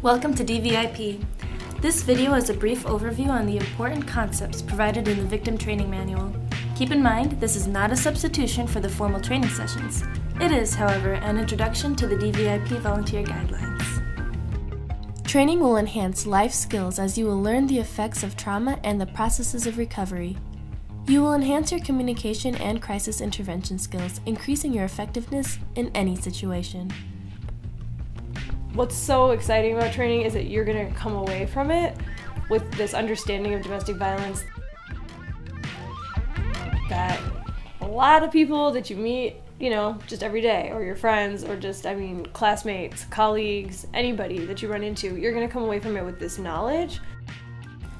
Welcome to DVIP. This video is a brief overview on the important concepts provided in the Victim Training Manual. Keep in mind, this is not a substitution for the formal training sessions. It is, however, an introduction to the DVIP volunteer guidelines. Training will enhance life skills as you will learn the effects of trauma and the processes of recovery. You will enhance your communication and crisis intervention skills, increasing your effectiveness in any situation. What's so exciting about training is that you're going to come away from it with this understanding of domestic violence that a lot of people that you meet, just every day, or your friends, or just, classmates, colleagues, anybody that you run into, you're going to come away from it with this knowledge.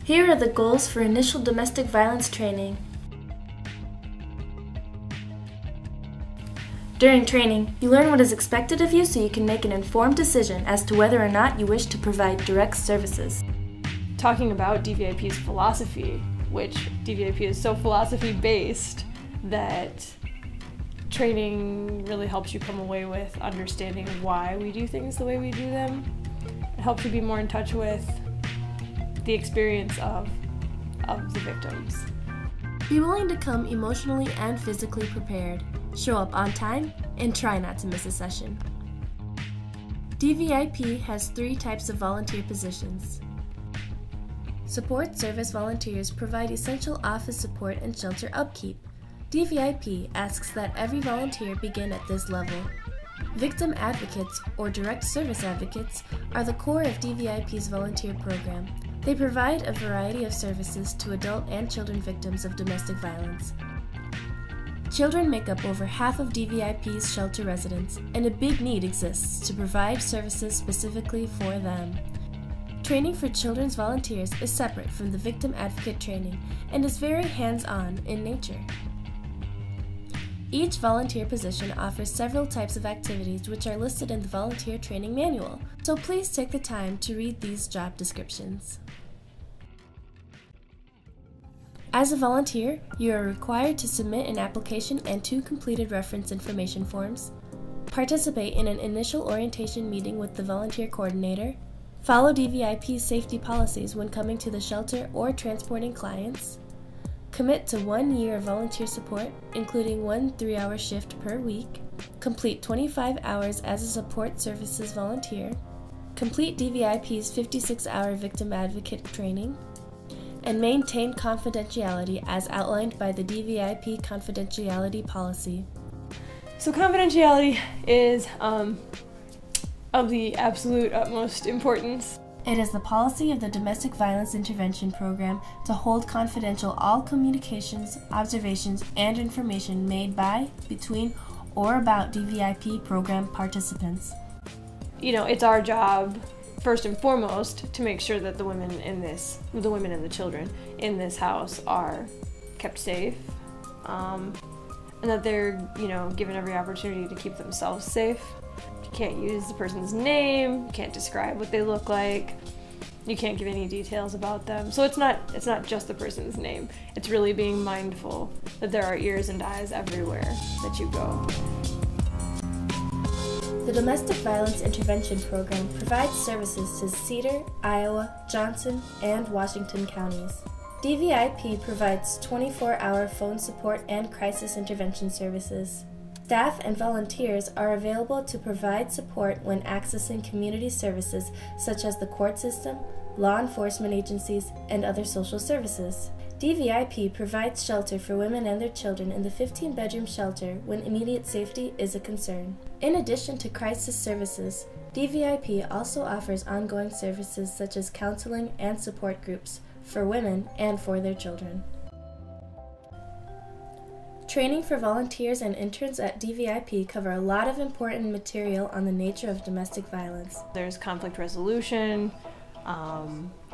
Here are the goals for initial domestic violence training. During training, you learn what is expected of you so you can make an informed decision as to whether or not you wish to provide direct services. Talking about DVIP's philosophy, which DVIP is so philosophy-based that training really helps you come away with understanding why we do things the way we do them. It helps you be more in touch with the experience of the victims. Be willing to come emotionally and physically prepared. Show up on time, and try not to miss a session. DVIP has 3 types of volunteer positions. Support service volunteers provide essential office support and shelter upkeep. DVIP asks that every volunteer begin at this level. Victim advocates, or direct service advocates, are the core of DVIP's volunteer program. They provide a variety of services to adult and children victims of domestic violence. Children make up over half of DVIP's shelter residents, and a big need exists to provide services specifically for them. Training for children's volunteers is separate from the victim advocate training and is very hands-on in nature. Each volunteer position offers several types of activities which are listed in the volunteer training manual, so please take the time to read these job descriptions. As a volunteer, you are required to submit an application and 2 completed reference information forms, participate in an initial orientation meeting with the volunteer coordinator, follow DVIP's safety policies when coming to the shelter or transporting clients, commit to 1 year of volunteer support, including 1 3-hour shift per week, complete 25 hours as a support services volunteer, complete DVIP's 56-hour victim advocate training, and maintain confidentiality as outlined by the DVIP confidentiality policy. So confidentiality is of the absolute utmost importance. It is the policy of the Domestic Violence Intervention Program to hold confidential all communications, observations, and information made by, between, or about DVIP program participants. It's our job, first and foremost, to make sure that the women and the children in this house are kept safe, and that they're, given every opportunity to keep themselves safe. You can't use the person's name, you can't describe what they look like, you can't give any details about them. So it's not just the person's name. It's really being mindful that there are ears and eyes everywhere that you go. The Domestic Violence Intervention Program provides services to Cedar, Iowa, Johnson, and Washington counties. DVIP provides 24-hour phone support and crisis intervention services. Staff and volunteers are available to provide support when accessing community services such as the court system, law enforcement agencies, and other social services. DVIP provides shelter for women and their children in the 15-bedroom shelter when immediate safety is a concern. In addition to crisis services, DVIP also offers ongoing services such as counseling and support groups for women and for their children. Training for volunteers and interns at DVIP cover a lot of important material on the nature of domestic violence. There's conflict resolution,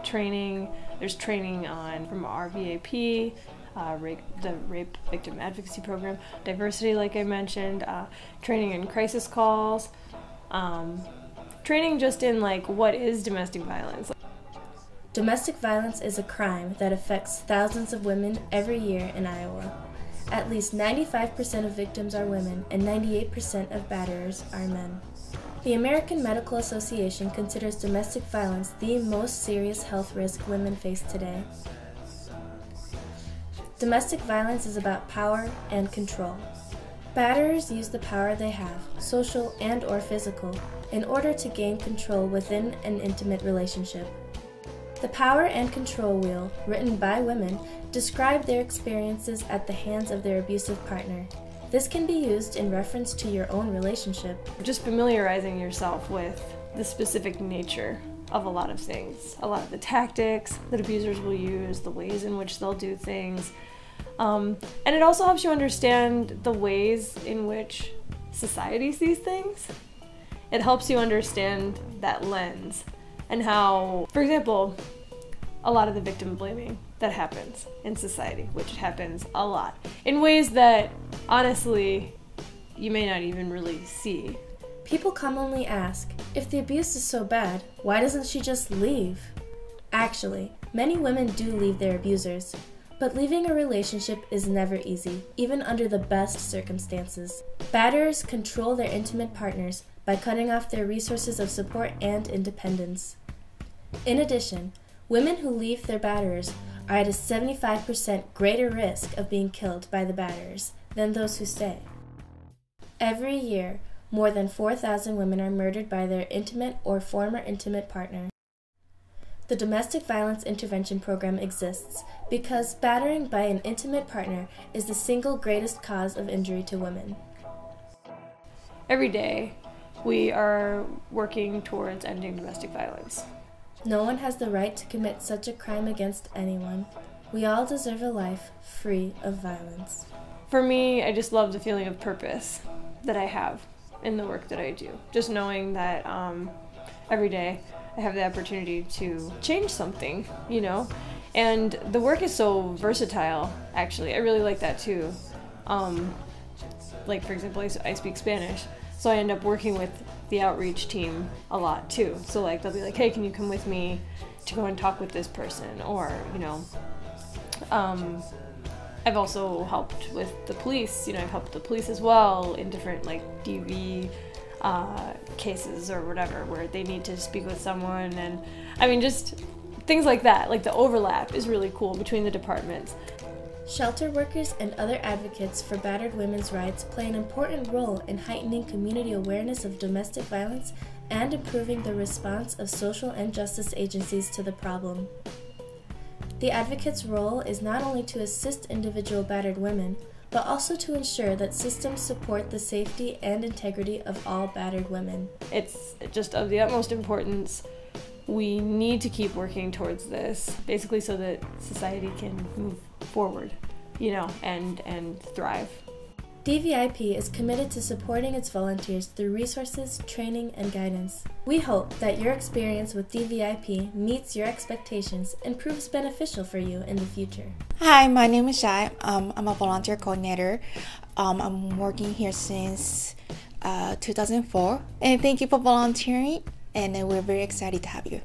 training. There's training from RVAP, the Rape Victim Advocacy Program, diversity, like I mentioned, training in crisis calls, training just in what is domestic violence. Domestic violence is a crime that affects thousands of women every year in Iowa. At least 95% of victims are women and 98% of batterers are men. The American Medical Association considers domestic violence the most serious health risk women face today. Domestic violence is about power and control. Batterers use the power they have, social and/or physical, in order to gain control within an intimate relationship. The Power and Control Wheel, written by women, describe their experiences at the hands of their abusive partner. This can be used in reference to your own relationship. Just familiarizing yourself with the specific nature of a lot of things, a lot of the tactics that abusers will use, the ways in which they'll do things. And it also helps you understand the ways in which society sees things. It helps you understand that lens and how, for example, a lot of the victim blaming that happens in society, which happens a lot, in ways that, honestly, you may not even really see. People commonly ask, if the abuse is so bad, why doesn't she just leave? Actually, many women do leave their abusers. But leaving a relationship is never easy, even under the best circumstances. Batterers control their intimate partners by cutting off their resources of support and independence. In addition, women who leave their batterers are at a 75% greater risk of being killed by the batterers than those who stay. Every year, more than 4,000 women are murdered by their intimate or former intimate partner. The Domestic Violence Intervention Program exists because battering by an intimate partner is the single greatest cause of injury to women. Every day, we are working towards ending domestic violence. No one has the right to commit such a crime against anyone. We all deserve a life free of violence. For me, I just love the feeling of purpose that I have in the work that I do. Just knowing that every day I have the opportunity to change something, you know? And the work is so versatile, actually. I really like that too. Like, for example, I speak Spanish, so I end up working with the outreach team a lot too. So like, they'll be like, hey, can you come with me to go and talk with this person? Or, you know, I've also helped with the police. You know, I've helped the police as well in different like DV cases or whatever, where they need to speak with someone. And I mean, just things like that. Like, the overlap is really cool between the departments. Shelter workers and other advocates for battered women's rights play an important role in heightening community awareness of domestic violence and improving the response of social and justice agencies to the problem. The advocate's role is not only to assist individual battered women, but also to ensure that systems support the safety and integrity of all battered women. It's just of the utmost importance. We need to keep working towards this, basically so that society can move forward, you know, and thrive. DVIP is committed to supporting its volunteers through resources, training, and guidance. We hope that your experience with DVIP meets your expectations and proves beneficial for you in the future. Hi, my name is Shai. I'm a volunteer coordinator. I'm working here since 2004. And thank you for volunteering, and we're very excited to have you.